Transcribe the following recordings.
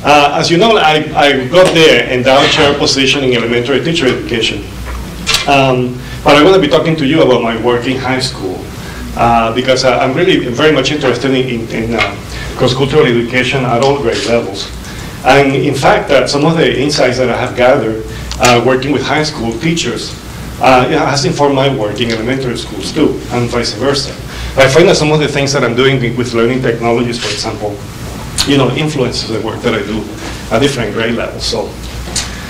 As you know, I got the endowed chair position in elementary teacher education. But I'm going to be talking to you about my work in high school because I'm really very much interested in cross-cultural education at all grade levels. And in fact, some of the insights that I have gathered working with high school teachers has informed my work in elementary schools too, and vice versa. I find that some of the things that I'm doing with learning technologies, for example, influences the work that I do at different grade levels. So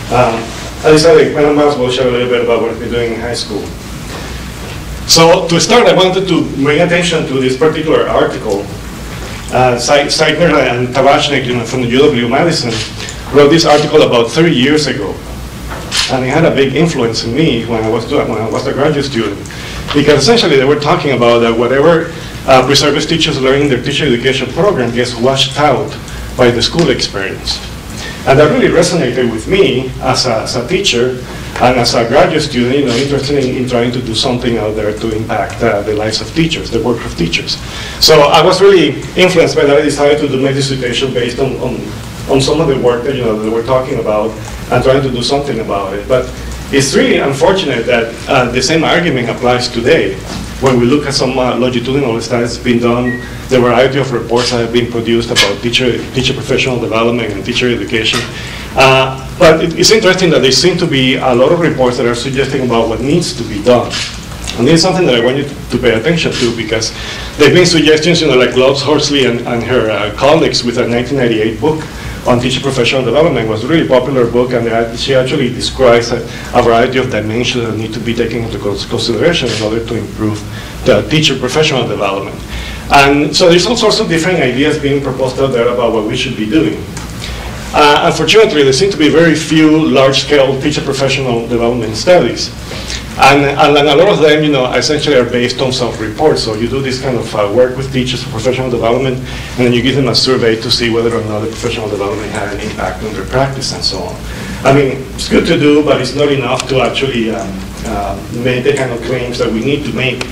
I decided I might as well share a little bit about what I've been doing in high school. So to start, I wanted to bring attention to this particular article. Seidner and Tabachnik from the UW-Madison wrote this article about 30 years ago. And it had a big influence on me when I was a graduate student. Because essentially they were talking about that whatever reservist teachers learn in their teacher education program gets washed out by the school experience. And that really resonated with me as a teacher and as a graduate student, interested in trying to do something out there to impact the lives of teachers, the work of teachers. So I was really influenced by that. I decided to do my dissertation based on some of the work that, that we're talking about and trying to do something about it. But it's really unfortunate that the same argument applies today. When we look at some longitudinal studies being done, the variety of reports that have been produced about teacher professional development and teacher education. But it's interesting that there seem to be a lot of reports that are suggesting about what needs to be done. And this is something that I want you to pay attention to because there have been suggestions, like Lotz Horsley and her colleagues with a 1998 book on teacher professional development was a really popular book, and she actually describes a variety of dimensions that need to be taken into consideration in order to improve the teacher professional development. And so there's all sorts of different ideas being proposed out there about what we should be doing. Unfortunately, there seem to be very few large-scale teacher professional development studies. And a lot of them, essentially are based on self-reports. So you do this kind of work with teachers for professional development, and then you give them a survey to see whether or not the professional development had an impact on their practice and so on. I mean, it's good to do, but it's not enough to actually make the kind of claims that we need to make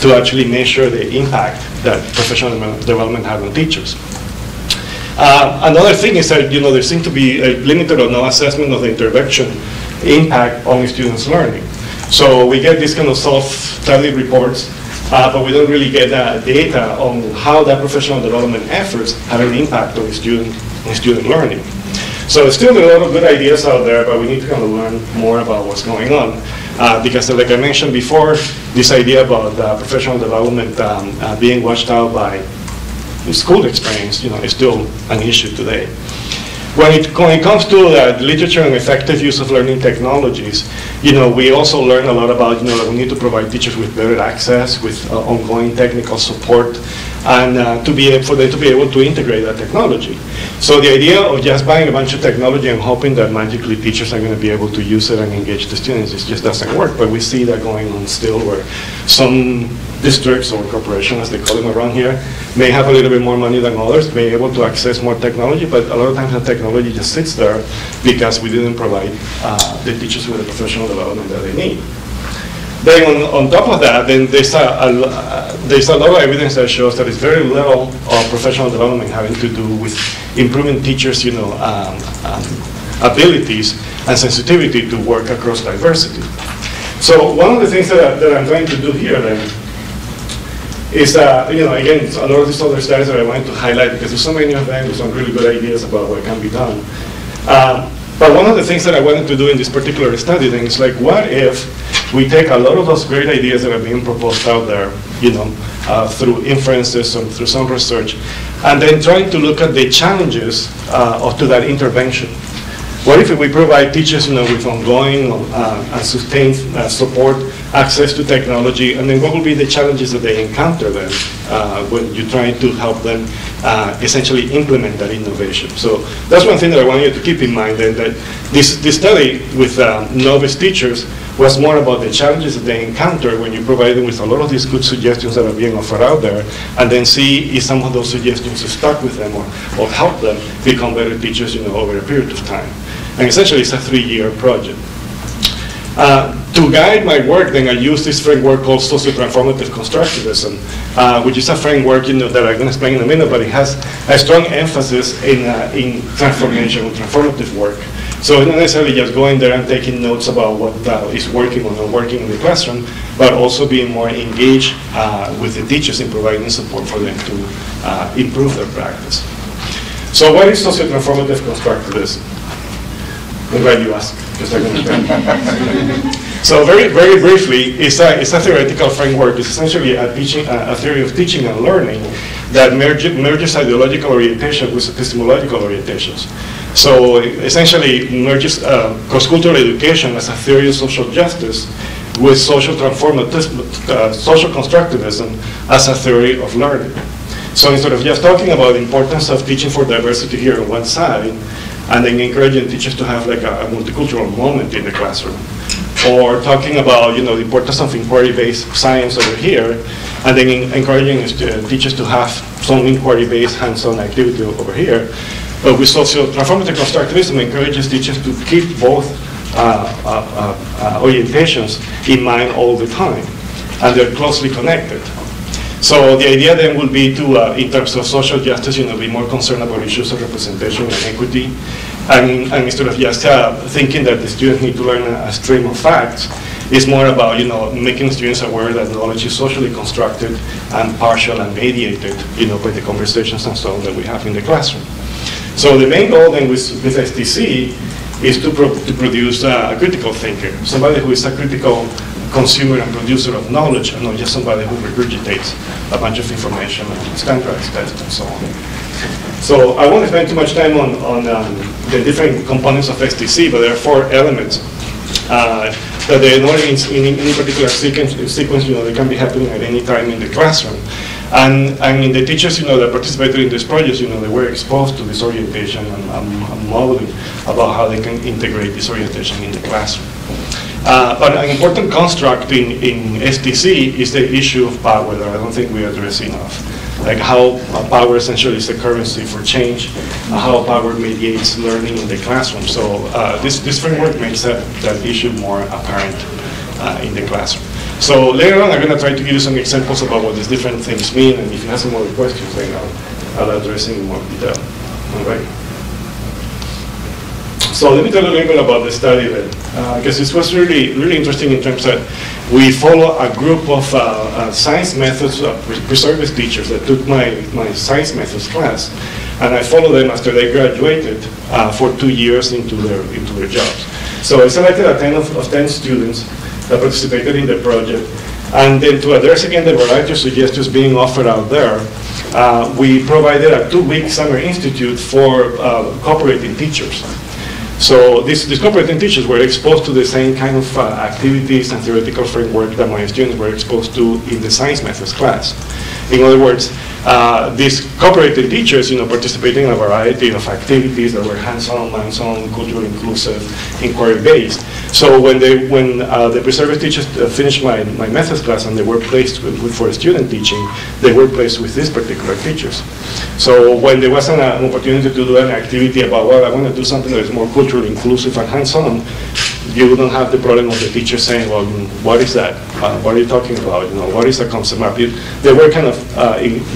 to actually measure the impact that professional development had on teachers. Another thing is that there seems to be a limited or no assessment of the intervention impact on students' learning. So we get these kind of self-study reports, but we don't really get data on how that professional development efforts had an impact on student learning. So still there are a lot of good ideas out there, but we need to kind of learn more about what's going on. Because like I mentioned before, this idea about professional development being washed out by school experience, is still an issue today. When it comes to literature and effective use of learning technologies, we also learn a lot about, that we need to provide teachers with better access, with ongoing technical support, and for them to be able to integrate that technology. So the idea of just buying a bunch of technology and hoping that magically teachers are going to be able to use it and engage the students, it just doesn't work. But we see that going on still, where some districts or corporations, as they call them around here, may have a little bit more money than others, may be able to access more technology, but a lot of times the technology just sits there because we didn't provide the teachers with the professional development that they need. Then on top of that, then there's a lot of evidence that shows that it's very little of professional development having to do with improving teachers' abilities and sensitivity to work across diversity. So one of the things that I'm trying to do here then is again, a lot of these other studies that I wanted to highlight because there's so many of them with some really good ideas about what can be done. But one of the things that I wanted to do in this particular study then is what if we take a lot of those great ideas that are being proposed out there, through inferences and through some research, and then trying to look at the challenges to that intervention. What if we provide teachers with ongoing and sustained support, access to technology, and then what will be the challenges that they encounter then when you're trying to help them essentially implement that innovation? So that's one thing that I want you to keep in mind, then, that this study with novice teachers was more about the challenges that they encounter when you provide them with a lot of these good suggestions that are being offered out there, and then see if some of those suggestions stuck with them or help them become better teachers over a period of time. And essentially it's a 3-year project. To guide my work, then I use this framework called socio-transformative constructivism, which is a framework that I'm going to explain in a minute, but it has a strong emphasis in transformation, transformative work. So it's not necessarily just going there and taking notes about what is working or not working in the classroom, but also being more engaged with the teachers in providing support for them to improve their practice. So what is socio-transformative constructivism? I'm glad you asked, because I'm going to So very briefly, it's a theoretical framework. It's essentially a theory of teaching and learning that merges ideological orientation with epistemological orientations. So essentially merges cross-cultural education as a theory of social justice with social constructivism as a theory of learning. So instead of just talking about the importance of teaching for diversity here on one side, and then encouraging teachers to have like a multicultural moment in the classroom, or talking about the importance of inquiry-based science over here, and then encouraging teachers to have some inquiry-based hands-on activity over here. But with socio-transformative constructivism encourages teachers to keep both orientations in mind all the time, and they're closely connected. So the idea then would be to, in terms of social justice, be more concerned about issues of representation and equity, and instead of just thinking that the students need to learn a stream of facts, it's more about making students aware that knowledge is socially constructed and partial and mediated, by the conversations and so on that we have in the classroom. So the main goal then with STC is to produce a critical thinker, somebody who is a critical consumer and producer of knowledge, and not just somebody who regurgitates a bunch of information and standardized tests and so on. So I won't spend too much time on the different components of STC, but there are 4 elements that they're not in any particular sequence, they can be happening at any time in the classroom. And in the teachers, that participated in this project, they were exposed to this orientation and modeling about how they can integrate this orientation in the classroom. But an important construct in STC is the issue of power that I don't think we address enough. Like how power essentially is the currency for change, how power mediates learning in the classroom. So this framework makes that issue more apparent in the classroom. So later on, I'm going to try to give you some examples about what these different things mean, and if you have some other questions, then I'll address in more detail. All right. So let me tell you a little bit about the study then, because this was really interesting in terms that we follow a group of science methods reservist teachers that took my science methods class, and I followed them after they graduated for 2 years into their jobs. So I selected a 10 students that participated in the project, and then to address again the variety of suggestions being offered out there, we provided a 2-week summer institute for cooperating teachers. So these cooperating teachers were exposed to the same kind of activities and theoretical framework that my students were exposed to in the science methods class. In other words, these cooperating teachers, participating in a variety of activities that were hands-on, culturally inclusive, inquiry-based. So when the reservist teachers finished my methods class and they were placed for student teaching, they were placed with these particular teachers. So when there was an opportunity to do an activity about, well, I want to do something that is more culturally inclusive and hands-on, you don't have the problem of the teacher saying, well, what is that? What are you talking about? What is a concept map? They were kind of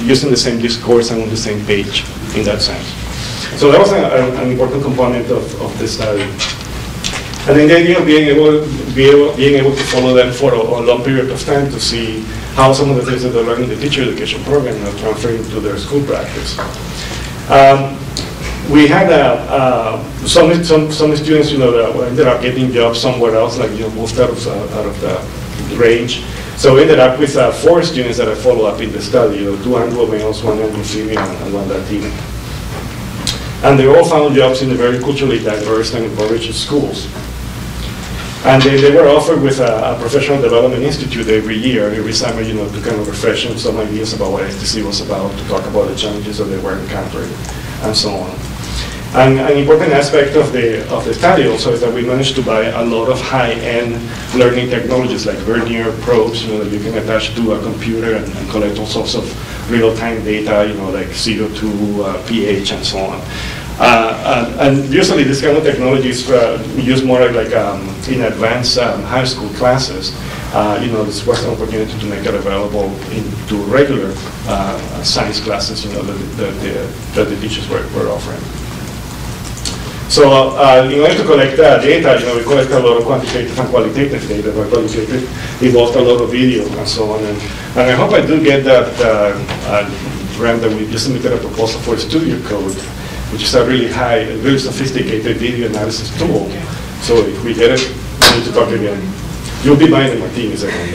using the same discourse and on the same page in that sense. So that was an important component of the study. And then the idea of being able to follow them for a long period of time to see how some of the things that they learn in the teacher education program are transferring to their school practice. We had some students, that ended up getting jobs somewhere else, like moved out of the range. So we ended up with 4 students that I follow up in the study. 2 Anglo males, 1 Anglo-Female, and 1 Latino. And they all found jobs in the very culturally diverse and enriched schools. And they were offered with a professional development institute every year, every summer, to kind of refresh them some ideas about what STC was about, to talk about the challenges that they were encountering, and so on. And an important aspect of the study also is that we managed to buy a lot of high-end learning technologies like vernier probes, that you can attach to a computer and collect all sorts of real-time data, like CO2, pH, and so on. And usually this kind of technology is used more like in advanced high school classes. This was an opportunity to make it available into regular science classes, that the teachers were offering. So in order to collect data, we collect a lot of quantitative and qualitative data. But qualitative involved a lot of video and so on. And I hope I do get that grant that we just submitted a proposal for Studio Code, which is a really really sophisticated video analysis tool. So if we get it, we need to talk again. You'll be buying the martinis again.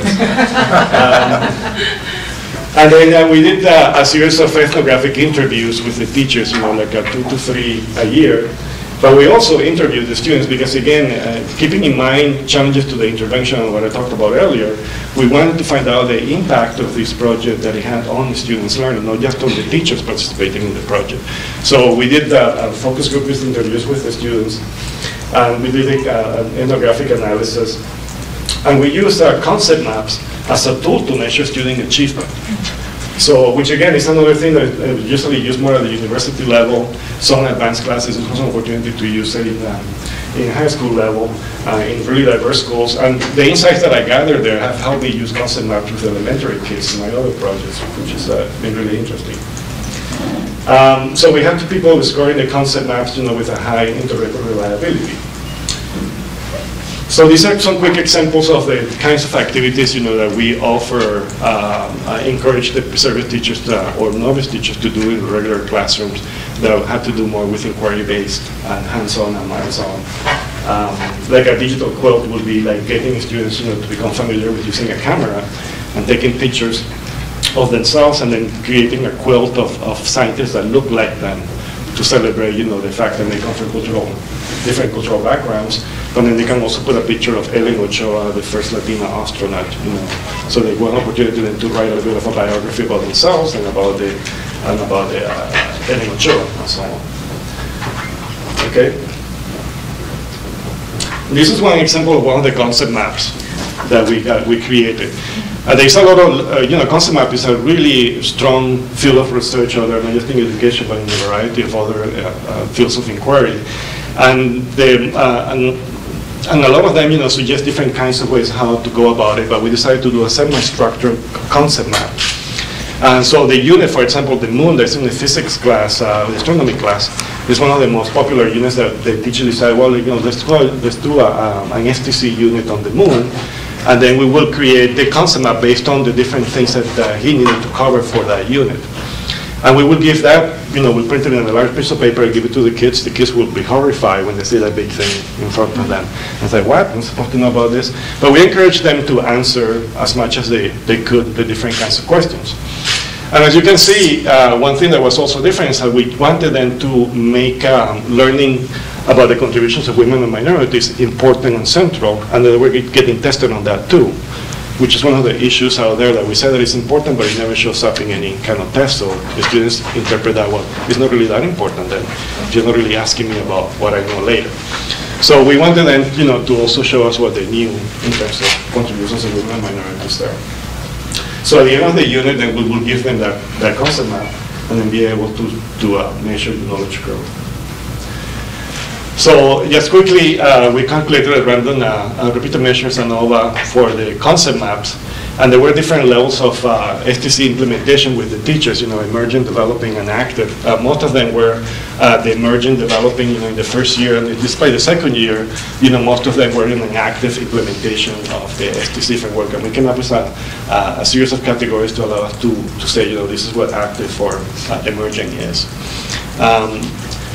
And then we did a series of ethnographic interviews with the teachers, like 2 to 3 a year. But we also interviewed the students because, again, keeping in mind challenges to the intervention and what I talked about earlier, we wanted to find out the impact of this project that it had on the students' learning, not just on the teachers participating in the project. So we did a focus group with interviews with the students, and we did an ethnographic analysis, and we used concept maps as a tool to measure student achievement. So, which again is another thing that is usually used more at the university level. Some advanced classes, it was an opportunity to use it in high school level, in really diverse schools. And the insights that I gathered there have helped me use concept maps with elementary kids in my other projects, which has been really interesting. So we have 2 people scoring the concept maps, with a high inter-record reliability. So these are some quick examples of the kinds of activities, that we offer, encourage the preservative teachers or novice teachers to do in regular classrooms that have to do more with inquiry-based and hands-on and minds-on. Like a digital quilt would be like getting students, to become familiar with using a camera and taking pictures of themselves and then creating a quilt of scientists that look like them to celebrate, the fact that they come from different cultural backgrounds. And then they can also put a picture of Ellen Ochoa, the first Latina astronaut, So they want an opportunity then to write a bit of a biography about themselves and about the Ellen Ochoa and so on. Okay. This is one example of one of the concept maps that we created. There's a lot of, concept map is a really strong field of research out there, not just in education, but in a variety of other fields of inquiry. And a lot of them, suggest different kinds of ways how to go about it, but we decided to do a semi-structured concept map. And so the unit, for example, the moon that's in the physics class, the astronomy class, is one of the most popular units that the teacher decided, well, let's do an STC unit on the moon, and then we will create the concept map based on the different things that he needed to cover for that unit. And we will give that, we'll print it in a large piece of paper and give it to the kids. The kids will be horrified when they see that big thing in front of them. And say, what? I'm supposed to know about this? But we encourage them to answer as much as they could the different kinds of questions. And as you can see, one thing that was also different is that we wanted them to make learning about the contributions of women and minorities important and central, and that we're getting tested on that too, which is one of the issues out there that we say that it's important, but it never shows up in any kind of test. So the students interpret that, well, it's not really that important then. You're not really asking me about what I know later. So we wanted them, to also show us what they knew in terms of contributions of women and minorities there. So at the end of the unit, then we will give them that concept map and then be able to measure the knowledge growth. So just quickly, we calculated at random repeated measures ANOVA for the concept maps, and there were different levels of STC implementation with the teachers, emergent, developing, and active. Most of them were the emergent, developing, in the first year, and despite the second year, most of them were in an active implementation of the STC framework, and we came up with a series of categories to allow us to say, this is what active for emerging is.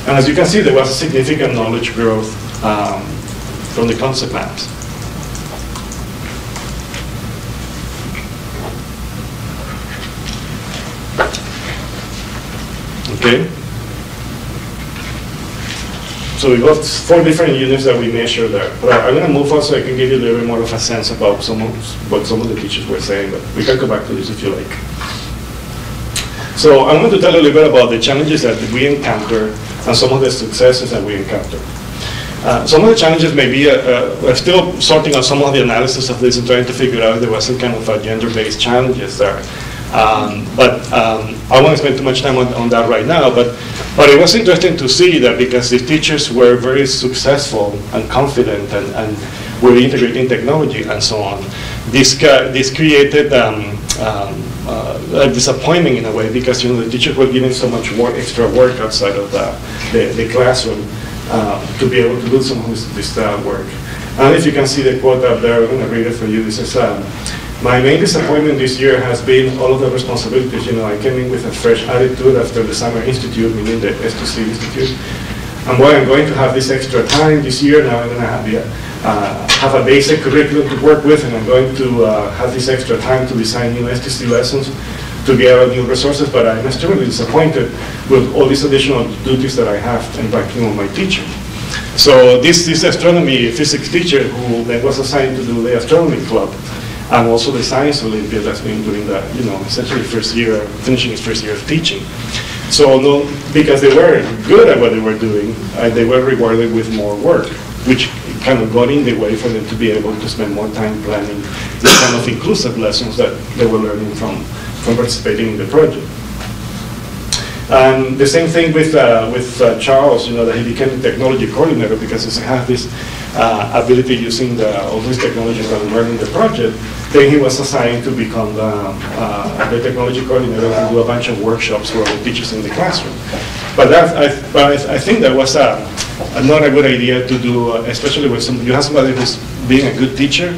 And as you can see, there was a significant knowledge growth from the concept maps. Okay. So we got 4 different units that we measured there. But I'm going to move on so I can give you a little bit more of a sense about what some of the teachers were saying, but we can come back to this if you like. So I'm going to tell you a little bit about the challenges that we encounter and some of the successes that we encounter. Some of the challenges may be, we're still sorting out some of the analysis of this and trying to figure out if there was some kind of gender-based challenges there. I won't spend too much time on that right now, but it was interesting to see that because the teachers were very successful and confident and were integrating technology and so on. This created a disappointment in a way because the teachers were given so much work, extra work outside of the classroom to be able to do some of this work. And if you can see the quote up there, I'm going to read it for you. It says, "My main disappointment this year has been all of the responsibilities. I came in with a fresh attitude after the Summer Institute, meaning the S2C Institute. And boy, I'm going to have this extra time this year. Now I'm going to have a basic curriculum to work with, and I'm going to have this extra time to design new S2C lessons, to get out new resources, but I'm extremely disappointed with all these additional duties that I have impacting on my teacher." So this astronomy physics teacher who then was assigned to do the astronomy club and also the science Olympiad that's been doing that, essentially finishing his first year of teaching. So because they were good at what they were doing, they were rewarded with more work, which kind of got in the way for them to be able to spend more time planning the kind of inclusive lessons that they were learning from participating in the project. And the same thing with Charles, that he became the technology coordinator because he had this ability using all these technologies that we learned in the project. Then he was assigned to become the technology coordinator and do a bunch of workshops for the teachers in the classroom. But I think that was not a good idea to do, especially when you have somebody who's being a good teacher,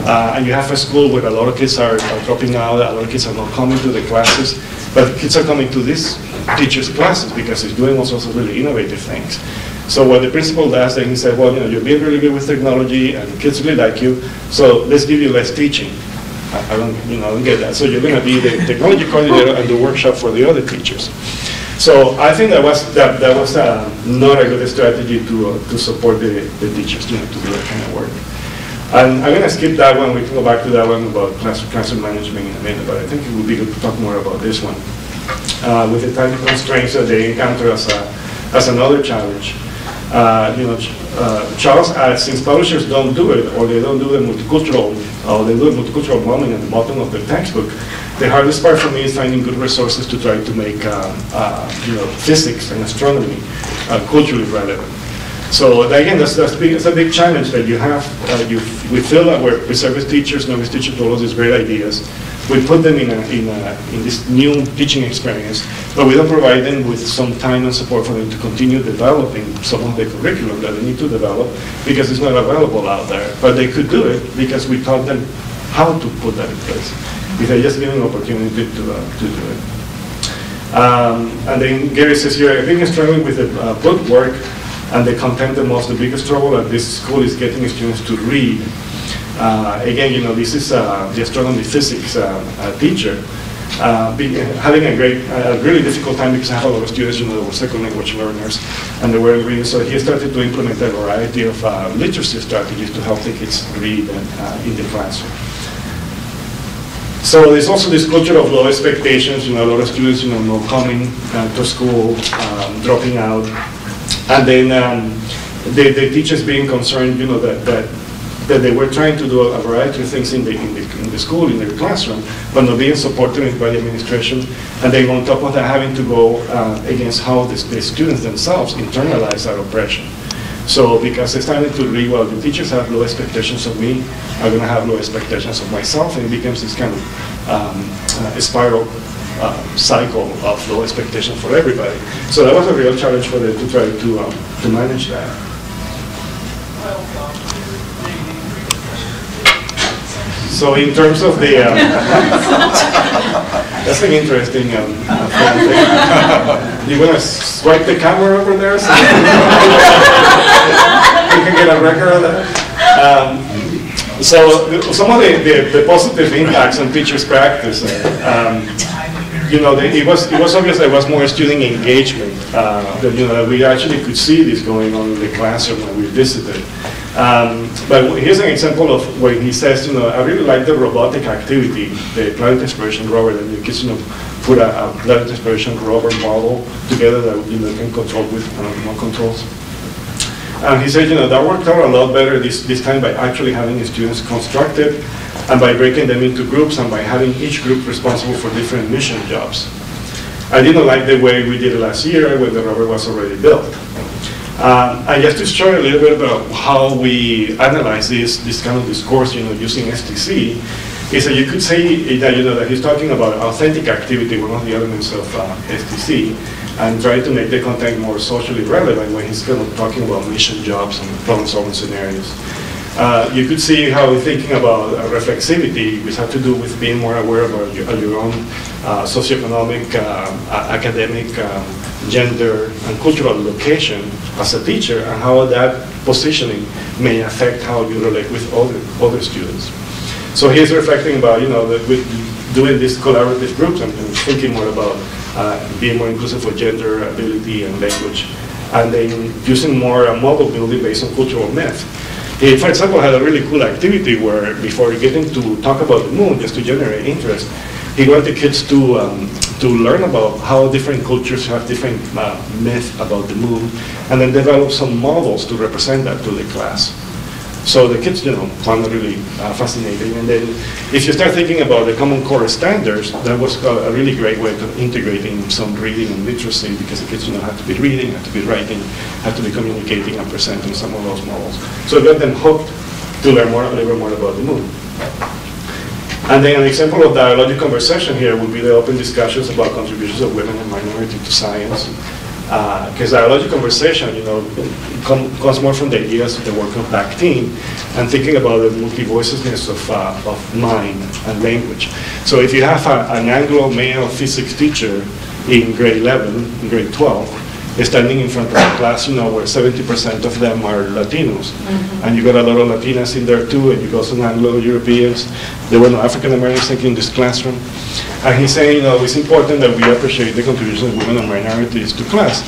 and you have a school where a lot of kids are dropping out, a lot of kids are not coming to the classes, but kids are coming to this teacher's classes because he's doing all sorts of really innovative things. So what the principal does, then he said, well, you're being really good with technology and kids really like you, so let's give you less teaching. I don't get that. So you're going to be the technology coordinator and the workshop for the other teachers. So I think that was not a good strategy to support the teachers to do that kind of work. And I'm going to skip that one. We can go back to that one about classroom management in a minute, but I think it would be good to talk more about this one. With the time constraints that they encounter as another challenge. Charles adds, since publishers don't do it, or they don't do the multicultural modeling at the bottom of the textbook, the hardest part for me is finding good resources to try to make physics and astronomy culturally relevant. So again, that's a big challenge that you have. We feel that we're reservist teachers, novice teachers told us these great ideas. We put them in this new teaching experience, but we don't provide them with some time and support for them to continue developing some of the curriculum that they need to develop because it's not available out there. But they could do it because we taught them how to put that in place. If they just given an opportunity to do it. And then Gary says here, I've been struggling with the book work and the content the most. The biggest trouble at this school is getting students to read. Again, this is the astronomy physics teacher having a really difficult time because I have a lot of students, that were second language learners, and they weren't reading. So he started to implement a variety of literacy strategies to help the kids read in the classroom. So there's also this culture of low expectations. A lot of students, not coming to school, dropping out, and then the teachers being concerned, that they were trying to do a variety of things in the school, in the classroom, but not being supported by the administration, and then on top of that having to go against how the students themselves internalize that oppression. So because they started to read, well, the teachers have low expectations of me, I'm going to have low expectations of myself, and it becomes this kind of a spiral cycle of low expectations for everybody. So that was a real challenge for them to try to manage that. So in terms of the, that's an interesting thing. You want to swipe the camera over there so you can get a record of that? So some of the positive impacts on teachers' practice, it was obvious there was more student engagement. That we actually could see this going on in the classroom when we visited. But here's an example of when he says, I really like the robotic activity, the planet exploration rover, that the kids, put a planet exploration rover model together that can control with more controls. And he said, that worked out a lot better this time by actually having the students constructed and by breaking them into groups and by having each group responsible for different mission jobs. I didn't like the way we did it last year when the rover was already built. And just to show you a little bit about how we analyze this kind of discourse, using STC, is that you could say that, that he's talking about authentic activity, one of the elements of STC, and try to make the content more socially relevant when he's kind of talking about mission jobs and problem-solving scenarios. You could see how we're thinking about reflexivity, which has to do with being more aware of your own socioeconomic, academic, gender, and cultural location as a teacher, and how that positioning may affect how you relate with other students. So he's reflecting about, doing these collaborative groups and thinking more about being more inclusive for gender, ability, and language, and then using more model building based on cultural myth. He, for example, had a really cool activity where, before getting to talk about the moon, just to generate interest, he wanted kids to learn about how different cultures have different myths about the moon, and then develop some models to represent that to the class. So the kids, found it really fascinating. And then if you start thinking about the Common Core standards, that was a really great way of integrating some reading and literacy, because the kids, have to be reading, have to be writing, have to be communicating and presenting some of those models. So it got them hooked to learn a little more about the moon. And then an example of dialogic conversation here would be the open discussions about contributions of women and minorities to science. Because dialogic conversation, comes more from the ideas of the work of Bakhtin and thinking about the multi-voicedness of mind and language. So if you have an Anglo male physics teacher in grade 11, in grade 12, standing in front of a class, where 70% of them are Latinos, and you got a lot of Latinas in there too, and you got some Anglo-Europeans. There were no African Americans in this classroom. And he's saying, it's important that we appreciate the contribution of women and minorities to class.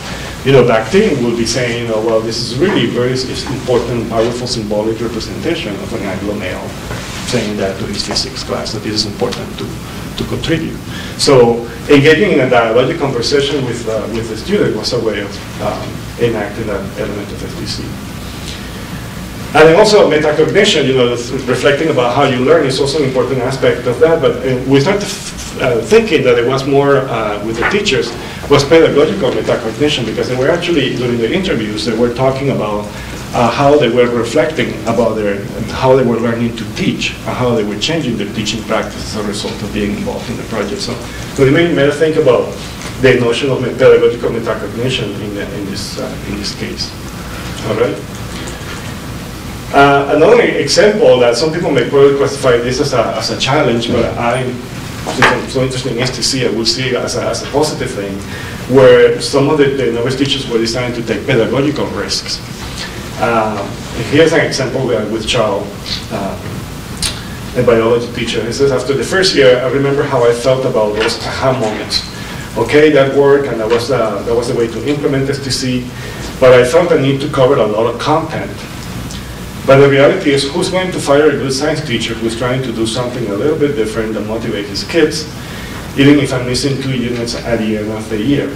Bakhtin will be saying, well, this is really very important, powerful symbolic representation of an Anglo male, saying that to his physics class, that this is important to contribute. So engaging in a dialogic conversation with the student was a way of enacting that element of FTC. And then also metacognition, reflecting about how you learn is also an important aspect of that, but we started thinking that it was more with the teachers, was pedagogical metacognition, because they were actually, during the interviews, they were talking about how they were reflecting about how they were learning to teach, and how they were changing their teaching practice as a result of being involved in the project. So it made me think about the notion of pedagogical metacognition in this case. All right. Another example that some people may probably classify this as a challenge, but since I'm so interested in STC, I would see it as a positive thing, where some of the novice teachers were deciding to take pedagogical risks. Here's an example with Charles, a biology teacher. He says, after the first year, I remember how I felt about those aha moments. Okay, that worked, and that was the way to implement STC, but I felt a need to cover a lot of content. But the reality is, who's going to fire a good science teacher who's trying to do something a little bit different and motivate his kids, even if I'm missing 2 units at the end of the year?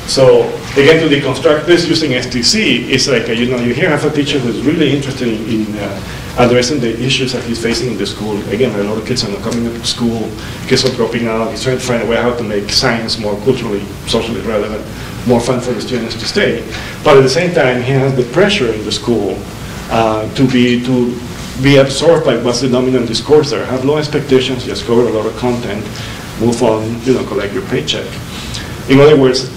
So again, to deconstruct this using STC, it's like, you here have a teacher who's really interested in addressing the issues that he's facing in the school. Again, a lot of kids are not coming to school, kids are dropping out, he's trying to find a way how to make science more culturally, socially relevant, more fun for the students to stay. But at the same time, he has the pressure in the school to be absorbed by what's the dominant discourse there. Have low expectations, just cover a lot of content, move on, collect your paycheck. In other words,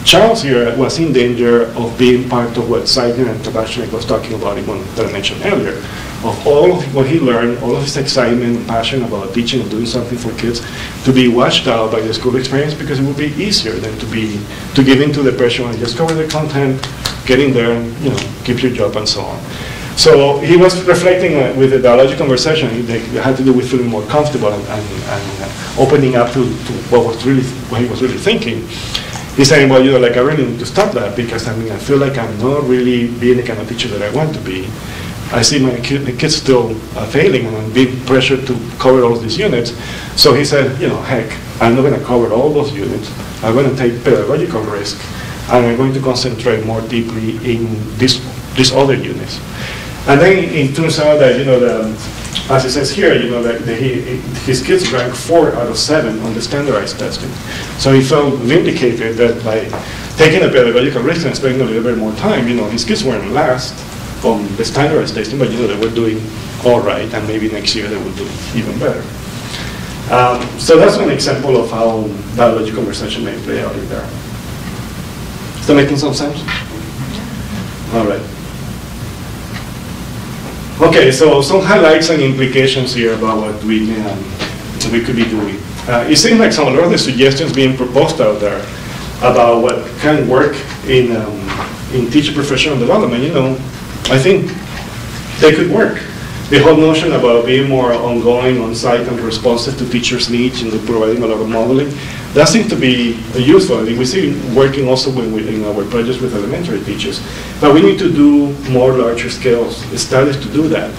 Charles here was in danger of being part of what Seidner and Tabashnik was talking about in one that I mentioned earlier, of all of what he learned, all of his excitement and passion about teaching and doing something for kids, to be washed out by the school experience, because it would be easier than to give in to the pressure and just cover the content, get in there, and keep your job and so on. So he was reflecting with the dialogic conversation. It had to do with feeling more comfortable and opening up to what he was really thinking. He's saying, well, I really need to stop that, because I feel like I'm not really being the kind of teacher that I want to be. I see the kids still failing, and I'm being pressured to cover all these units. So he said, heck, I'm not going to cover all those units. I'm going to take pedagogical risk, and I'm going to concentrate more deeply in this these other units. And then it turns out that, as it says here, that his kids ranked 4 out of 7 on the standardized testing. So he felt vindicated that by taking a pedagogical risk and spending a little bit more time, his kids weren't last on the standardized testing, but they were doing all right, and maybe next year they will do even better. So that's one example of how biology conversation may play out in there. Is that making some sense? All right. Okay, so some highlights and implications here about what we could be doing. It seems like some of the suggestions being proposed out there about what can work in teacher professional development, I think they could work. The whole notion about being more ongoing, on-site, and responsive to teachers' needs, providing a lot of modeling, that seems to be useful. I think we see working also in our projects with elementary teachers. But we need to do more larger scale studies to do that.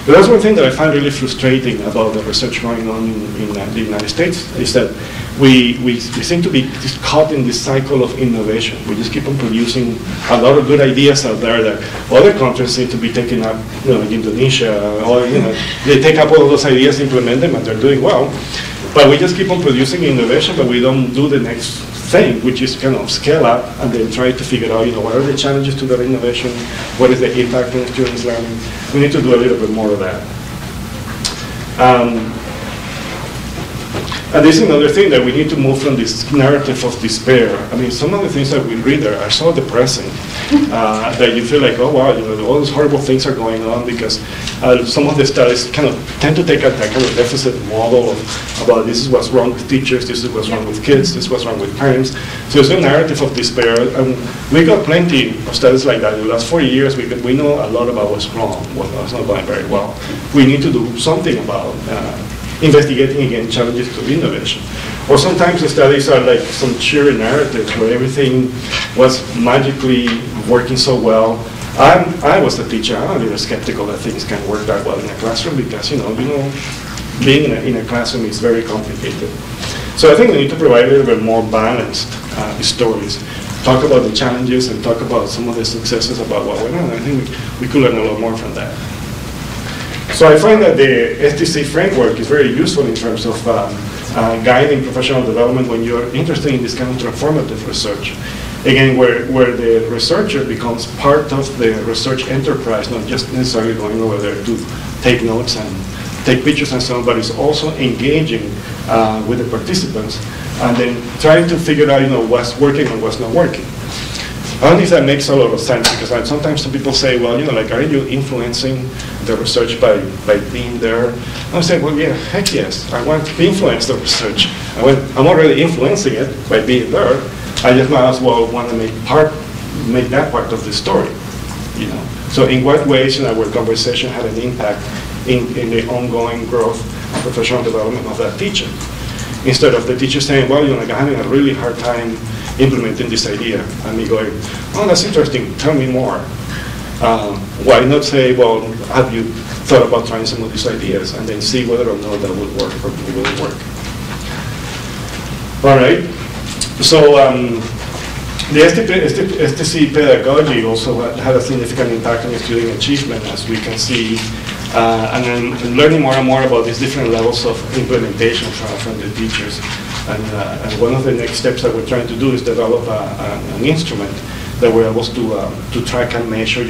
But that's one thing that I find really frustrating about the research going on in the United States, is that we seem to be just caught in this cycle of innovation. We just keep on producing a lot of good ideas out there that other countries seem to be taking up, like Indonesia, or they take up all of those ideas, implement them, and they're doing well. But we just keep on producing innovation, but we don't do the next thing, which is kind of scale up and then try to figure out, what are the challenges to that innovation, what is the impact on students' learning. We need to do a little bit more of that. And this is another thing, that we need to move from this narrative of despair. I mean, some of the things that we read there are so depressing that you feel like, oh wow, all these horrible things are going on, because some of the studies kind of tend to take a kind of deficit model about this is what's wrong with teachers, this is what's wrong with kids, this is what's wrong with parents. So it's a narrative of despair. And we got plenty of studies like that. In the last 4 years, we know a lot about what's wrong, what's not going very well. We need to do something about investigating, again, challenges to innovation. Or sometimes the studies are like some cheery narratives where everything was magically working so well. I was a teacher. I'm a little skeptical that things can work that well in a classroom, because being in a classroom is very complicated. So I think we need to provide a little bit more balanced stories. Talk about the challenges and talk about some of the successes about what went on. I think we could learn a lot more from that. So I find that the STC framework is very useful in terms of guiding professional development when you're interested in this kind of transformative research. Again, where the researcher becomes part of the research enterprise, not just necessarily going over there to take notes and take pictures and so on, but is also engaging with the participants and then trying to figure out what's working and what's not working. I don't think that makes a lot of sense, because sometimes some people say, well, are you influencing the research by being there? I say, well, yeah, heck yes. I want to influence the research. I'm already influencing it by being there. I just might as well want to make that part of the story. So in what ways our conversation had an impact in the ongoing growth and professional development of that teacher? Instead of the teacher saying, well, I'm having a really hard time implementing this idea, and me going, oh, that's interesting, tell me more. Why not say, well, have you thought about trying some of these ideas, and then see whether or not that would work or it wouldn't work. All right, so the STC pedagogy also had a significant impact on student achievement, as we can see, and then learning more and more about these different levels of implementation from the teachers. And one of the next steps that we're trying to do is develop an instrument that we're able to track and measure,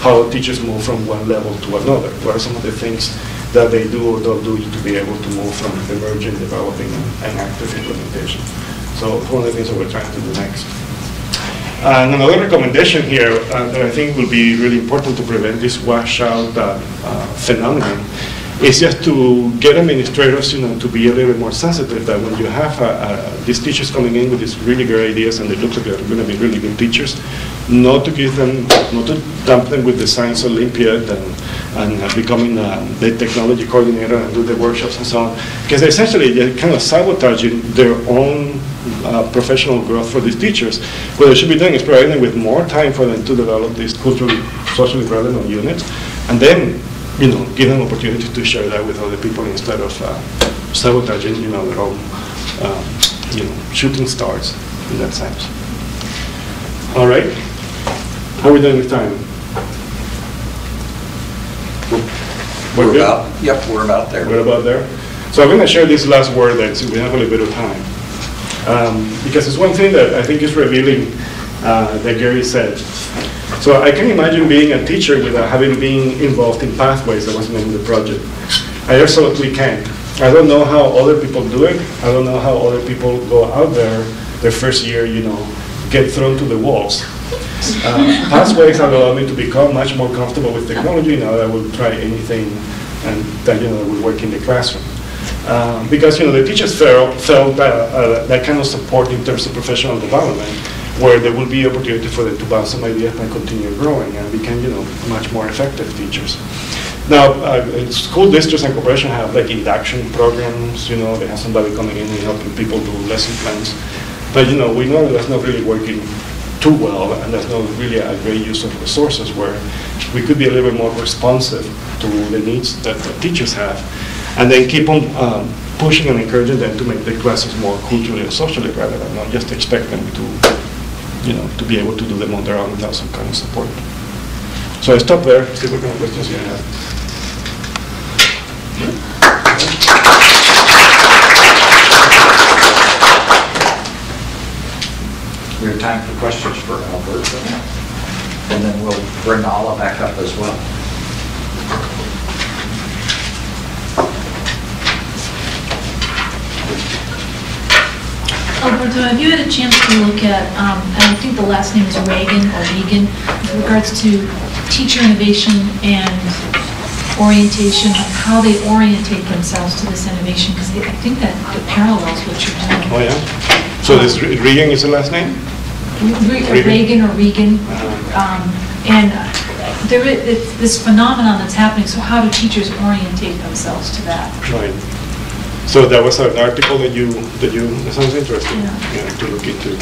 how teachers move from one level to another. What are some of the things that they do or don't do to be able to move from emerging, developing, and active implementation. So it's one of the things that we're trying to do next. And another recommendation here that I think will be really important to prevent this washout phenomenon is just to get administrators, to be a little bit more sensitive that when you have these teachers coming in with these really great ideas and they look like they're going to be really good teachers, not to dump them with the science Olympiad and becoming the technology coordinator and do the workshops and so on, because essentially they're kind of sabotaging their own professional growth for these teachers. What they should be doing is providing them with more time for them to develop these culturally, socially relevant units, and then give them opportunity to share that with other people instead of sabotaging, their own, shooting stars in that sense. All right. How are we doing with time? We're about, yep, we're about there. We're about there. So I'm going to share this last word that we have a little bit of time. Because it's one thing that I think is revealing that Gary said. So I can imagine being a teacher without having been involved in pathways. That was the name of the project. I absolutely can. I don't know how other people do it. I don't know how other people go out there their first year, get thrown to the walls. Pathways have allowed me to become much more comfortable with technology. Now I will try anything and that will work in the classroom. Because the teachers felt that kind of support in terms of professional development, where there will be opportunity for them to bounce some ideas and continue growing and become much more effective teachers. Now, school districts and corporations have like induction programs. They have somebody coming in and helping people do lesson plans. But we know that's not really working too well, and that's not really a great use of resources where we could be a little bit more responsive to the needs that the teachers have, and then keep on pushing and encouraging them to make the classes more culturally and socially relevant, not just expect them to be able to do them on their own without some kind of support. So I stop there, see what kind of questions you have. We have time for questions for Alberto, and then we'll bring Ala back up as well. Alberto, have you had a chance to look at, and I think the last name is Reagan, with regards to teacher innovation and orientation, how they orientate themselves to this innovation? Because I think that it parallels what you're doing. Oh, yeah? So this Reagan is the last name? Reagan or Regan. And there is this phenomenon that's happening, so how do teachers orientate themselves to that? Right. So that was an article that sounds interesting to look into.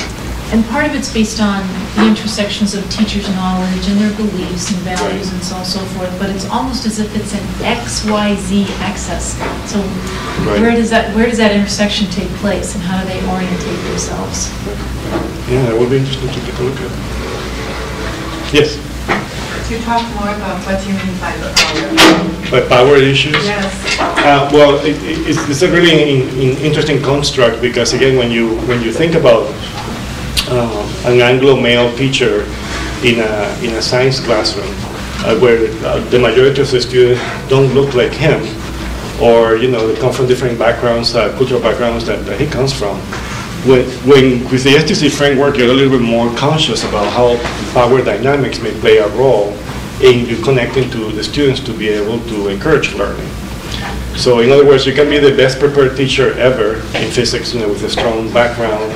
And part of it's based on the intersections of teachers' knowledge and their beliefs and values and so on and so forth, but it's almost as if it's an XYZ axis. So where does that intersection take place, and how do they orientate themselves? Yeah, that would be interesting to take a look at. Yes? Could you talk more about what you mean by power? By power issues? Yes. Well, it's a really interesting construct, because again, when you think about an Anglo male teacher in a science classroom where the majority of the students don't look like him, or they come from different backgrounds, cultural backgrounds that he comes from. When with the STC framework, you're a little bit more conscious about how power dynamics may play a role in you connecting to the students to be able to encourage learning. So in other words, you can be the best prepared teacher ever in physics, with a strong background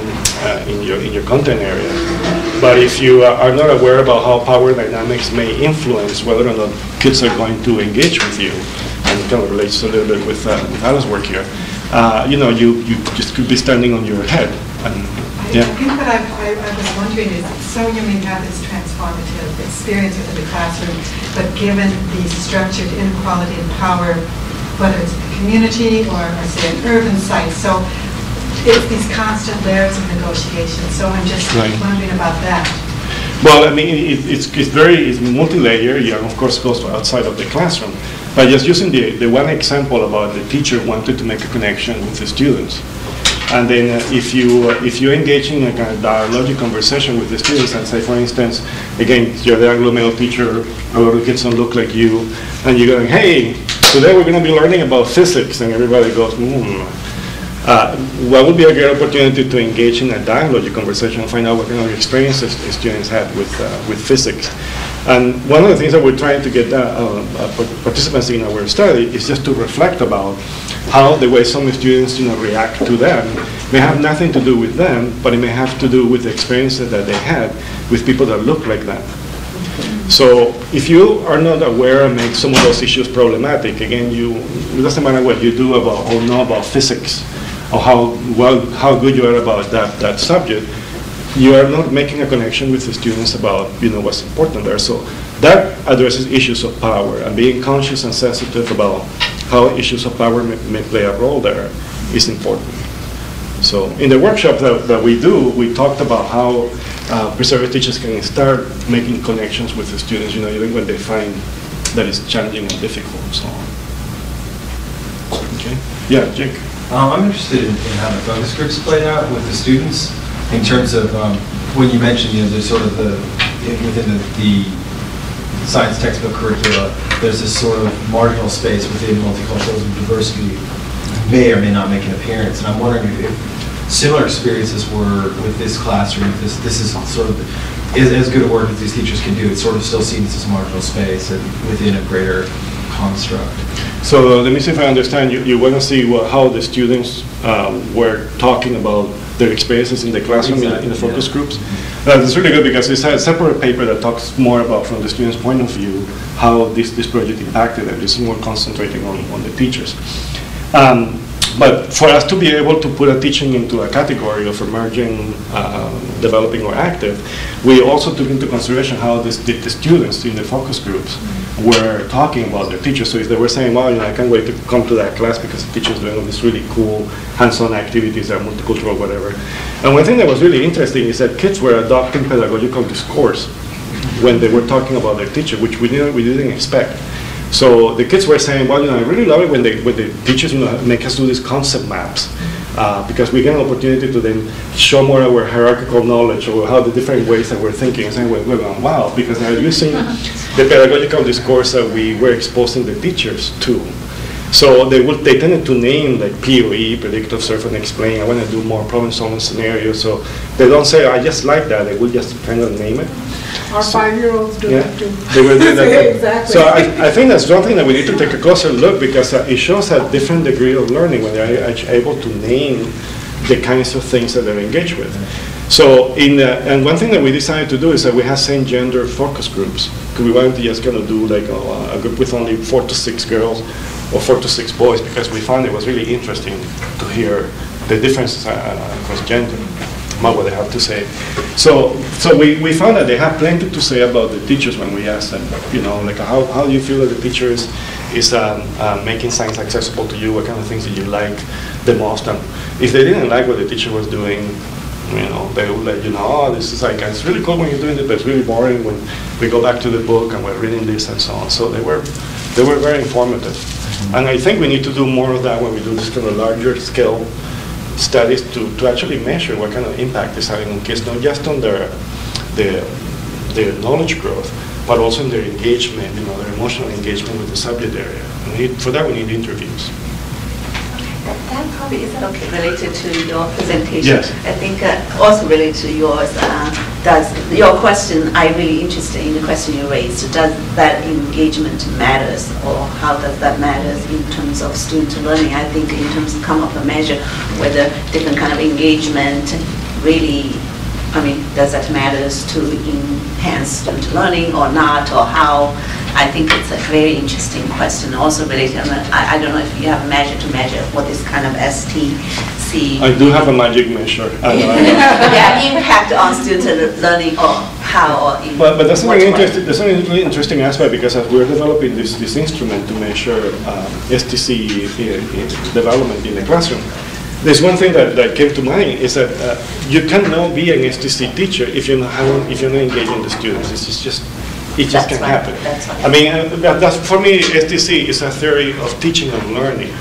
in your content area. But if you are not aware about how power dynamics may influence whether or not kids are going to engage with you, and it kind of relates a little bit with Ala's work here, you just could be standing on your head. And, I think that I was wondering is, so you may have this transformative experience within the classroom, but given the structured inequality in power, whether it's a community or say an urban site, so it's these constant layers of negotiation. So I'm just wondering about that. Well, I mean, it's multi-layer. Of course, goes outside of the classroom. But just using the one example about the teacher wanted to make a connection with the students. And then if you engage in a kind of dialogic conversation with the students and say, for instance, again, you're the Anglo male teacher, a lot of kids don't look like you, and you're going, hey, today we're going to be learning about physics, and everybody goes, what would be a great opportunity to engage in a dialogic conversation and find out what kind of experiences the students had with physics. And one of the things that we're trying to get participants in our study is just to reflect about how the way some students react to them may have nothing to do with them, but it may have to do with the experiences that they had with people that look like them. So if you are not aware and make some of those issues problematic, again, it doesn't matter what you do about or know about physics or how good you are about that subject, you are not making a connection with the students about what's important there. So that addresses issues of power, and being conscious and sensitive about how issues of power may play a role there is important. So in the workshop that we do, we talked about how preservative teachers can start making connections with the students, even when they find that it's challenging and difficult, so on. Okay. Yeah, Jake. I'm interested in how the focus groups played out with the students in terms of when you mentioned, there's sort of within the science textbook curricula, there's this sort of marginal space within multiculturalism and diversity may or may not make an appearance. And I'm wondering if similar experiences were with this classroom, if this is sort of as good a work as these teachers can do, it's sort of still seen as this marginal space and within a greater construct. So let me see if I understand. You want to see how the students were talking about their experiences in the classroom, in the focus groups. That's really good because it's a separate paper that talks more about, from the students' point of view, how this project impacted them. This is more concentrating on the teachers. But for us to be able to put a teaching into a category of emerging, developing, or active, we also took into consideration how the students in the focus groups were talking about their teachers. So if they were saying, well, I can't wait to come to that class because the teacher's doing all these really cool hands-on activities that are multicultural, whatever. And one thing that was really interesting is that kids were adopting pedagogical discourse when they were talking about their teacher, which we didn't expect. So the kids were saying, well, I really love it when the teachers, make us do these concept maps, because we get an opportunity to then show more our hierarchical knowledge or how the different ways that we're thinking. And saying, we're going, wow, because they're using the pedagogical discourse that we were exposing the teachers to. So they tended to name like POE, predict, observe, and explain. I want to do more problem-solving scenarios. So they don't say, I just like that. They will just kind of name it. Our 5-year-olds do that too. They were doing that. Exactly. So I think that's one thing that we need to take a closer look, because it shows a different degree of learning when they're able to name the kinds of things that they're engaged with. So and one thing that we decided to do is that we have same gender focus groups, because we wanted to just kind of do like a group with only 4 to 6 girls or 4 to 6 boys, because we found it was really interesting to hear the differences across gender, what they have to say. So we found that they have plenty to say about the teachers when we asked them, like how do you feel that the teacher is making science accessible to you? What kind of things did you like the most? And if they didn't like what the teacher was doing, they would let you know, oh, this is like, it's really cool when you're doing it, but it's really boring when we go back to the book and we're reading this and so on. So they were very informative. And I think we need to do more of that when we do this kind of larger scale studies to actually measure what kind of impact it's having on kids, not just on their knowledge growth, but also in their engagement, their emotional engagement with the subject area. For that, we need interviews. That probably is related to your presentation. Yes. I think also related to yours. Does your question? I'm really interested in the question you raised. Does that engagement matters, or how does that matters in terms of student learning? I think in terms of come up a measure whether different kind of engagement really, does that matters to enhance student learning or not, or how? I think it's a very interesting question, also related. I don't know if you have a measure to measure what this kind of STC. I do have a magic measure. Impact on student learning, or how, or but that's a really interesting aspect, because as we're developing this instrument to measure STC development in the classroom, there's one thing that came to mind is that you cannot be an STC teacher if you're not engaging the students. It just can't happen. That's for me, STC is a theory of teaching and learning.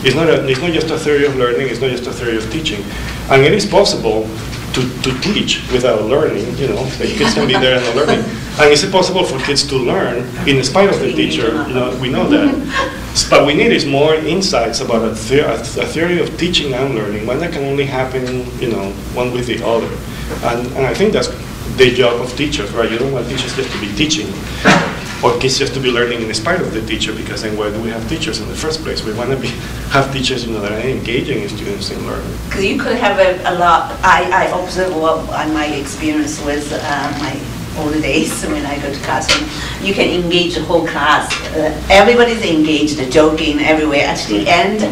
It's not just a theory of learning. It's not just a theory of teaching, and it is possible to teach without learning. The kids can be there and not learning, and it's possible for kids to learn in spite of the teacher. We know that. But we need is more insights about a theory of teaching and learning, one that can only happen, one with the other. And I think that's the job of teachers, right? You don't want teachers just to be teaching, or kids just to be learning in spite of the teacher, because then why do we have teachers in the first place? We want to have teachers, that are engaging in students in learning. Because you could have a lot. I observe my experience with my older days when I go to classroom. You can engage the whole class. Everybody's engaged, joking everywhere. At the end,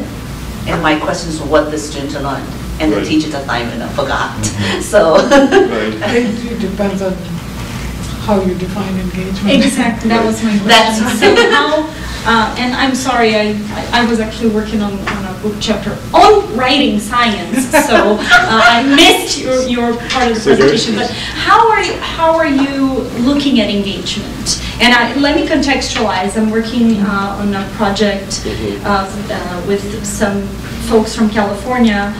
and my question is what the student learned. And the teacher's assignment, I forgot. So it depends on how you define engagement. Exactly, that was my question. So how, and I'm sorry, I was actually working on a book chapter on writing science, so I missed your part of the presentation. But how are you looking at engagement? And let me contextualize. I'm working on a project with some folks from California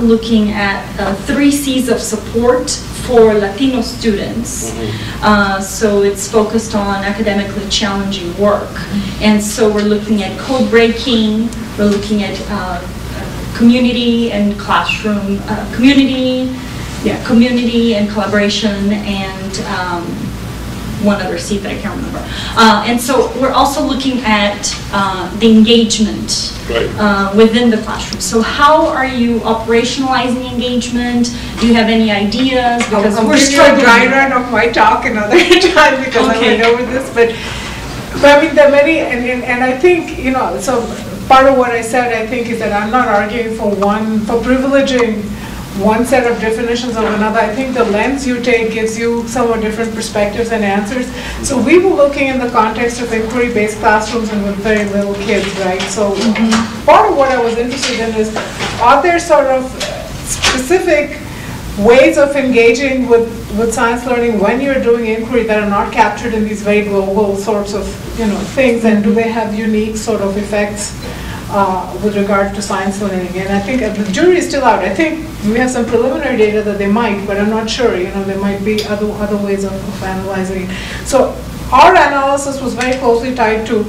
looking at 3 C's of support for Latino students. So it's focused on academically challenging work. And so we're looking at code breaking, we're looking at community and classroom, community and collaboration, and one other C that I can't remember. And so we're also looking at the engagement within the classroom. So how are you operationalizing engagement? Do you have any ideas? Because we're struggling. Dry run of my talk another time because I went over this, but I mean there are many, and I think, you know, so part of what I said, I think, is that I'm not arguing for privileging one set of definitions of another. I think the lens you take gives you somewhat different perspectives and answers. So we were looking in the context of inquiry-based classrooms and with very little kids, right? So part of what I was interested in is, are there sort of specific ways of engaging with science learning when you're doing inquiry that are not captured in these very global sorts of, you know, things, and do they have unique sort of effects with regard to science learning? And I think the jury is still out. I think we have some preliminary data that they might, but I'm not sure. You know, there might be other ways of analyzing it. So our analysis was very closely tied to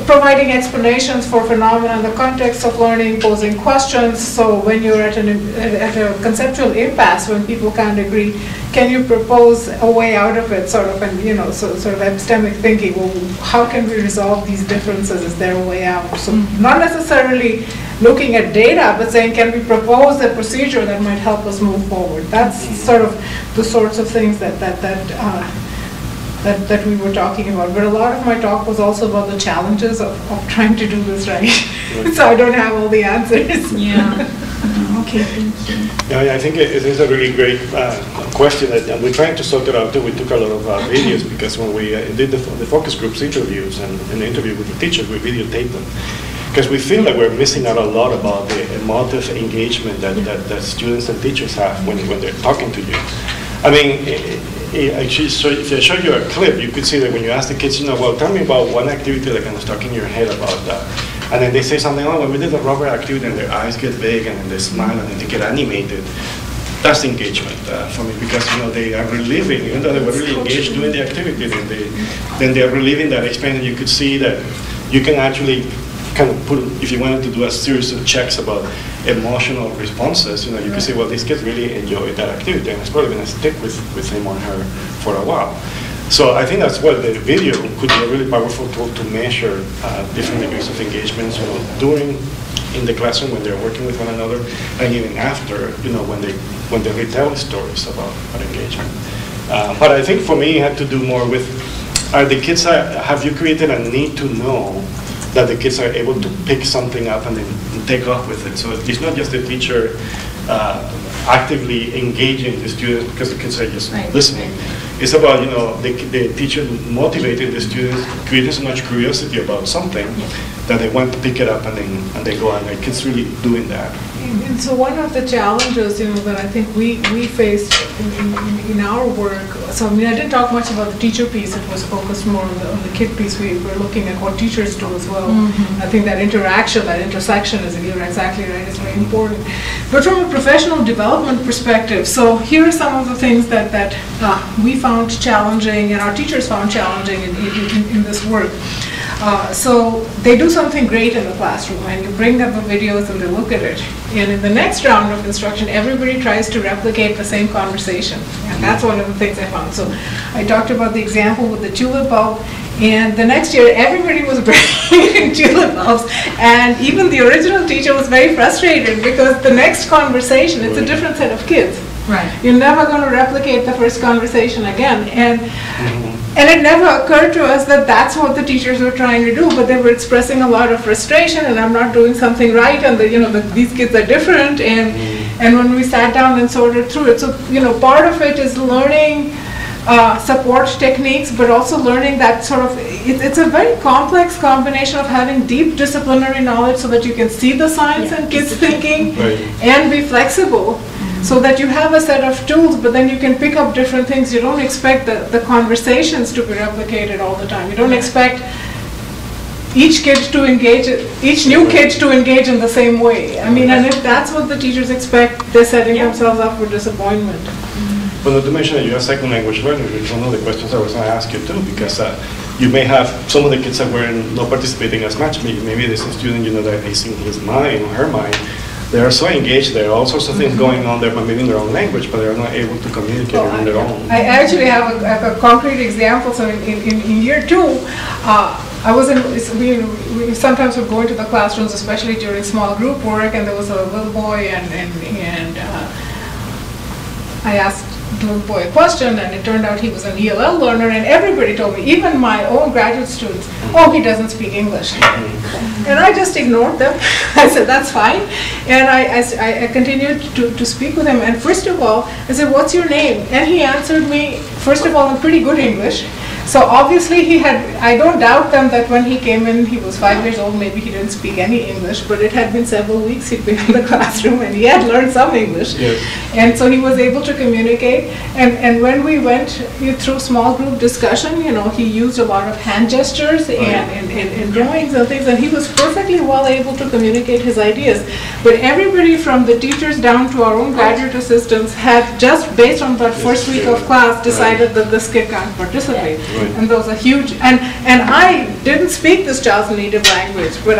providing explanations for phenomena in the context of learning, posing questions. So when you're at a conceptual impasse, when people can't agree, can you propose a way out of it, sort of, and, you know, sort of epistemic thinking. Well, how can we resolve these differences? Is there a way out? So not necessarily looking at data, but saying, can we propose a procedure that might help us move forward? That's sort of the sorts of things that we were talking about. But a lot of my talk was also about the challenges of trying to do this right. So I don't have all the answers. Yeah. Okay, thank you. Yeah, I think it is a really great question, and we're trying to sort it out too. We took a lot of videos, because when we did the focus groups interviews and the interview with the teachers, we videotaped them. Because we feel that we're missing out a lot about the emotive engagement that students and teachers have when they're talking to you. I mean, actually, so if I show you a clip, you could see that when you ask the kids, you know, well, tell me about one activity that kind of stuck in your head about that. And then they say something, oh, when we did the rubber activity, and their eyes get big, and then they smile, and then they get animated. That's engagement for me, because, you know, they are reliving, even though they were really engaged doing the activity, then they are reliving that experience. And you could see that you can actually kind of put, if you wanted to do a series of checks about emotional responses, you know, you could say, well, these kids really enjoyed that activity, and it's probably going to stick with him or her for a while. So I think that's what the video could be a really powerful tool to measure different degrees of engagement, you know, in the classroom when they're working with one another, and even after, you know, when they retell stories about engagement. But I think for me, it had to do more with, are the kids, have you created a need to know that the kids are able to pick something up and then take off with it? So it's not just the teacher actively engaging the students because the kids are just listening. It's about, you know, the teacher motivating the students, creating so much curiosity about something that they want to pick it up and they go on. The kids really doing that. And so one of the challenges, you know, that I think we faced in our work, so I mean, I didn't talk much about the teacher piece. It was focused more on the kid piece. We were looking at what teachers do as well. I think that interaction, that intersection, is, you're exactly right, is very important. But from a professional development perspective, so here are some of the things that we found challenging and our teachers found challenging in this work. So they do something great in the classroom, and you bring up the videos and they look at it. And in the next round of instruction, everybody tries to replicate the same conversation. And that's one of the things I found. So I talked about the example with the tulip bulb, and the next year everybody was bringing tulip bulbs, and even the original teacher was very frustrated because the next conversation, it's a different set of kids. Right. You're never going to replicate the first conversation again. And it never occurred to us that that's what the teachers were trying to do, but they were expressing a lot of frustration, and I'm not doing something right, and these kids are different, and when we sat down and sorted through it, so, you know, part of it is learning support techniques, but also learning that sort of, it's a very complex combination of having deep disciplinary knowledge so that you can see the science in kids' thinking, and be flexible so that you have a set of tools, but then you can pick up different things. You don't expect the conversations to be replicated all the time. You don't expect each kid to engage, each new kid to engage in the same way. I mean, and if that's what the teachers expect, they're setting themselves up for disappointment. Well, not to mention that you have second language learners, which is one of the questions I was going to ask you too, because you may have some of the kids that were not participating as much. Maybe there's a student, that is in his mind or her mind. They are so engaged. There are all sorts of things going on there, but maybe in their own language, but they're not able to communicate on their own. I actually have a concrete example. So in year 2, we sometimes would go into the classrooms, especially during small group work, and there was a little boy, and I asked the little boy a question, and it turned out he was an ELL learner, and everybody told me, even my own graduate students, oh, he doesn't speak English. And I just ignored them. I said, that's fine. And I continued to speak with him, and first of all, I said, what's your name? And he answered me, first of all, in pretty good English. So obviously he had, I don't doubt them that when he came in, he was 5 years old, maybe he didn't speak any English, but it had been several weeks he'd been in the classroom and he had learned some English. Yes. And so he was able to communicate. And when we went through small group discussion, he used a lot of hand gestures and drawings and things, and he was perfectly well able to communicate his ideas. But everybody from the teachers down to our own graduate assistants had, just based on that first week of class, decided that this kid can't participate. And there was a huge, and I didn't speak this child's native language, but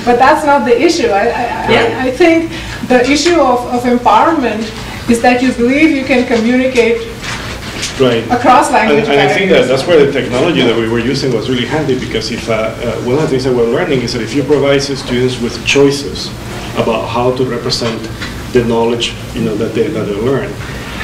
but that's not the issue. I think the issue of empowerment is that you believe you can communicate across language. And I think that's where the technology that we were using was really handy, because if one of the things that we're learning is that if you provide students with choices about how to represent the knowledge that they learn.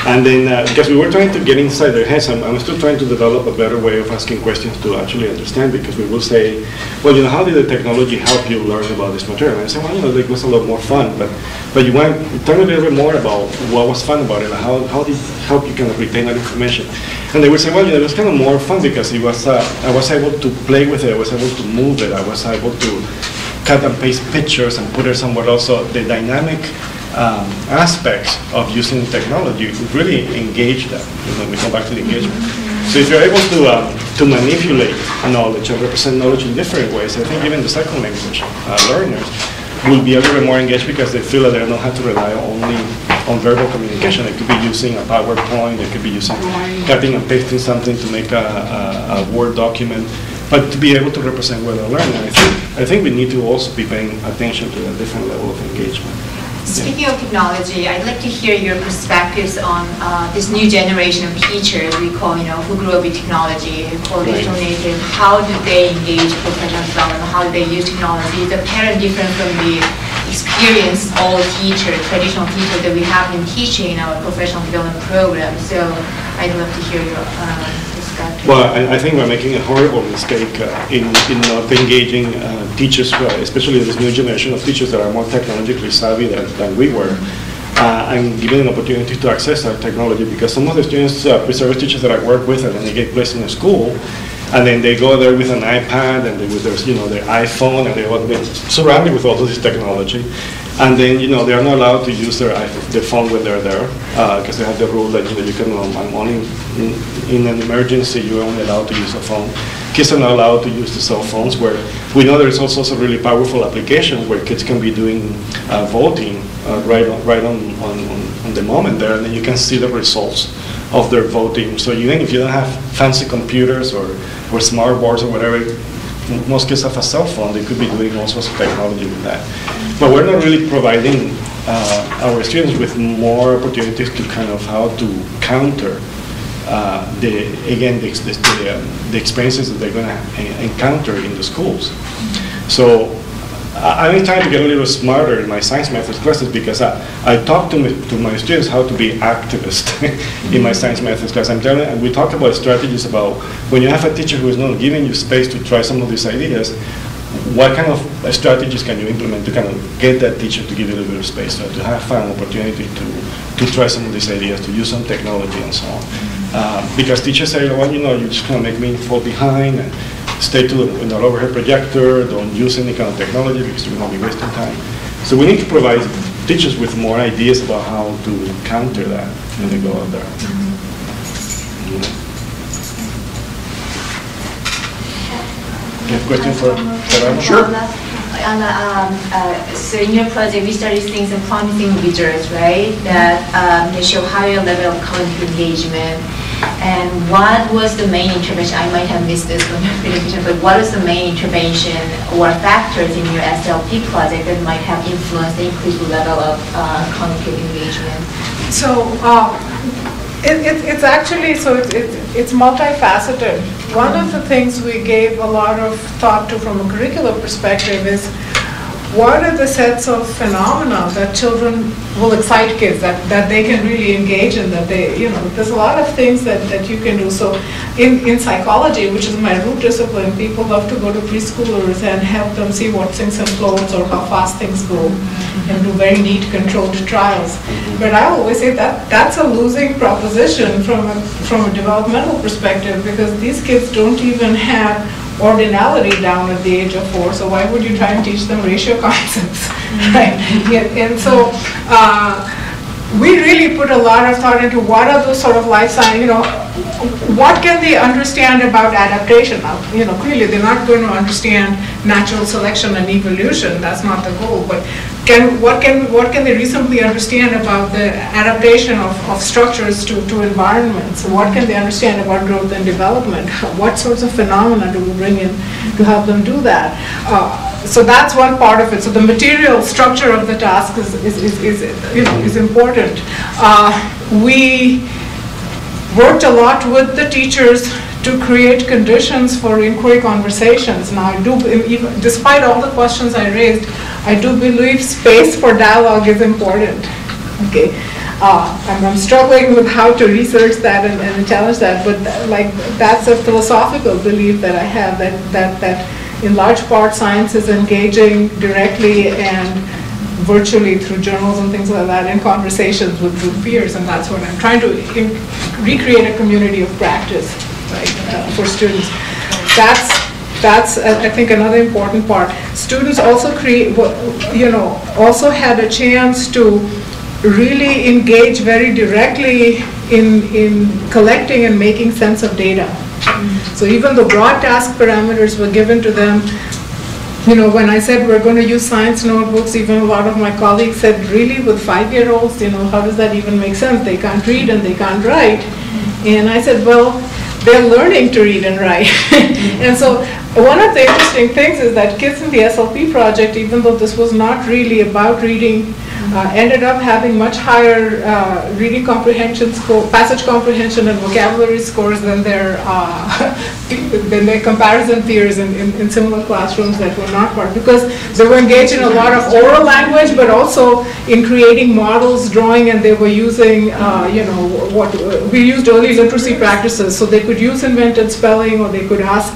And then, because we were trying to get inside their heads, I'm still trying to develop a better way of asking questions to actually understand, because we will say, well, how did the technology help you learn about this material? And I say, well, it was a lot more fun, but you want to tell me a little bit more about what was fun about it, and how did it help you kind of retain that information? And they would say, well, it was kind of more fun because it was, I was able to play with it, I was able to move it, I was able to cut and paste pictures and put it somewhere else. So the dynamic aspects of using technology really engage them. We come back to the engagement. So if you're able to manipulate knowledge and represent knowledge in different ways, I think even the second language learners will be a little bit more engaged, because they feel that they don't have to rely only on verbal communication. They could be using a PowerPoint, they could be using cutting and pasting something to make a Word document, but to be able to represent what they're learning. I think we need to also be paying attention to a different level of engagement. Speaking of technology, I'd like to hear your perspectives on this new generation of teachers we call, who grew up with technology, who call digital native. How do they engage professional development? How do they use technology? It's apparent different from the experienced old teacher, traditional teacher that we have been teaching in our professional development program. So I'd love to hear your perspective. Well, I think we're making a horrible mistake in not engaging teachers, especially this new generation of teachers that are more technologically savvy than we were, and giving an opportunity to access our technology, because some of the students, pre-service teachers that I work with, and then they get placed in a school, and then they go there with an iPad and with their, their iPhone, and they're surrounded with all of this technology. And then, they are not allowed to use their phone when they're there, because they have the rule that, you can only, in an emergency, you're only allowed to use a phone. Kids are not allowed to use the cell phones, where we know there's also a really powerful application where kids can be doing voting right on the moment there, and then you can see the results of their voting. So even if you don't have fancy computers or smart boards or whatever, most kids have a cell phone. They could be doing all sorts of technology with that. But we're not really providing our students with more opportunities to kind of how to counter the experiences that they're going to encounter in the schools. So I'm trying to get a little smarter in my science methods classes, because I talk to my students how to be activists in my science methods class. And we talk about strategies about when you have a teacher who is not giving you space to try some of these ideas, what kind of strategies can you implement to kind of get that teacher to give you a little bit of space, to have an opportunity to try some of these ideas, to use some technology and so on. Because teachers say, well, you're just going to make me fall behind, and stay to the overhead projector, don't use any kind of technology because you're going to be wasting time. So we need to provide teachers with more ideas about how to counter that when they go out there. You have a question for Sarah? Sure. So in your project, we started seeing some promising results, right? That they show higher level of cognitive engagement. And what was the main intervention? I might have missed this from your presentation, but what was the main intervention or factors in your SLP project that might have influenced the increased level of cognitive engagement? So it's actually, it's multifaceted. One of the things we gave a lot of thought to from a curricular perspective is what are the sets of phenomena that children will excite kids, that they can really engage in, that they, there's a lot of things that you can do. So in psychology, which is my root discipline, people love to go to preschoolers and help them see what sinks and floats or how fast things go and do very neat controlled trials. But I always say that that's a losing proposition from a developmental perspective, because these kids don't even have ordinality down at the age of 4, so why would you try and teach them ratio concepts, right? And so we really put a lot of thought into what are those sort of life science, what can they understand about adaptation? Now, clearly they're not going to understand natural selection and evolution, that's not the goal, but what can they reasonably understand about the adaptation of structures to environments? What can they understand about growth and development? What sorts of phenomena do we bring in to help them do that? So that's one part of it. So the material structure of the task is important. We worked a lot with the teachers to create conditions for inquiry conversations. Now, despite all the questions I raised, I do believe space for dialogue is important. Okay, and I'm struggling with how to research that and challenge that, but that's a philosophical belief that I have, that in large part science is engaging directly and virtually through journals and things like that in conversations with peers, and that's what I'm trying to recreate a community of practice, right, for students. That's I think another important part. Students also also had a chance to really engage very directly in collecting and making sense of data. So even the broad task parameters were given to them. When I said we're going to use science notebooks, even a lot of my colleagues said, really, with 5-year-olds, how does that even make sense? They can't read and they can't write. And I said, well, they're learning to read and write. And so one of the interesting things is that kids in the SLP project, even though this was not really about reading, ended up having much higher reading comprehension score, passage comprehension and vocabulary scores than their comparison peers in similar classrooms that were not part, because they were engaged in a lot of oral language, but also in creating models, drawing, and they were using, what we used early literacy practices, so they could use invented spelling, or they could ask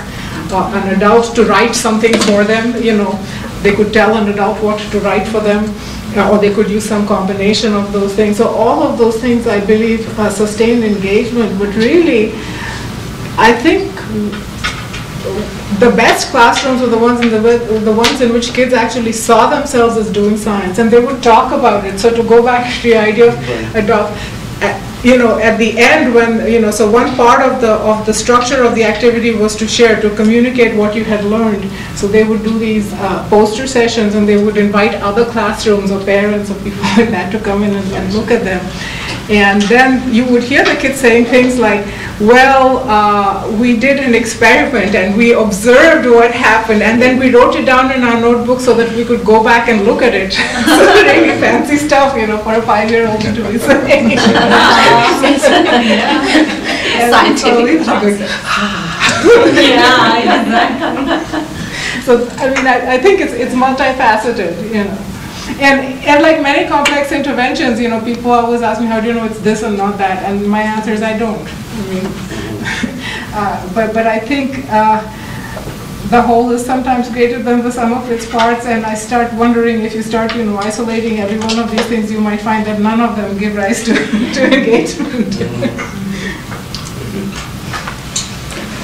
an adult to write something for them. They could tell an adult what to write for them, or they could use some combination of those things. So all of those things, I believe, sustain engagement. But really, I think the best classrooms were the ones in which kids actually saw themselves as doing science, and they would talk about it. So to go back to the idea of adult, at the end, when so one part of the structure of the activity was to share, to communicate what you had learned. So they would do these poster sessions, and they would invite other classrooms or parents or people like that to come in and look at them. And then you would hear the kids saying things like, well, we did an experiment and we observed what happened, and then we wrote it down in our notebook so that we could go back and look at it. So really fancy stuff, for a 5-year-old to be saying. Scientific So, I think it's multifaceted, And like many complex interventions, people always ask me, how do you know it's this and not that? And my answer is, I don't. But I think the whole is sometimes greater than the sum of its parts, and I start wondering, if you start, isolating every one of these things, you might find that none of them give rise to engagement.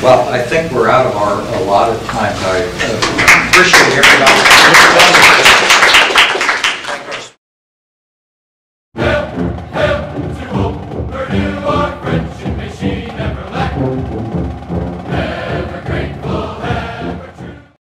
Well, I think we're out of our allotted time. I appreciate everybody.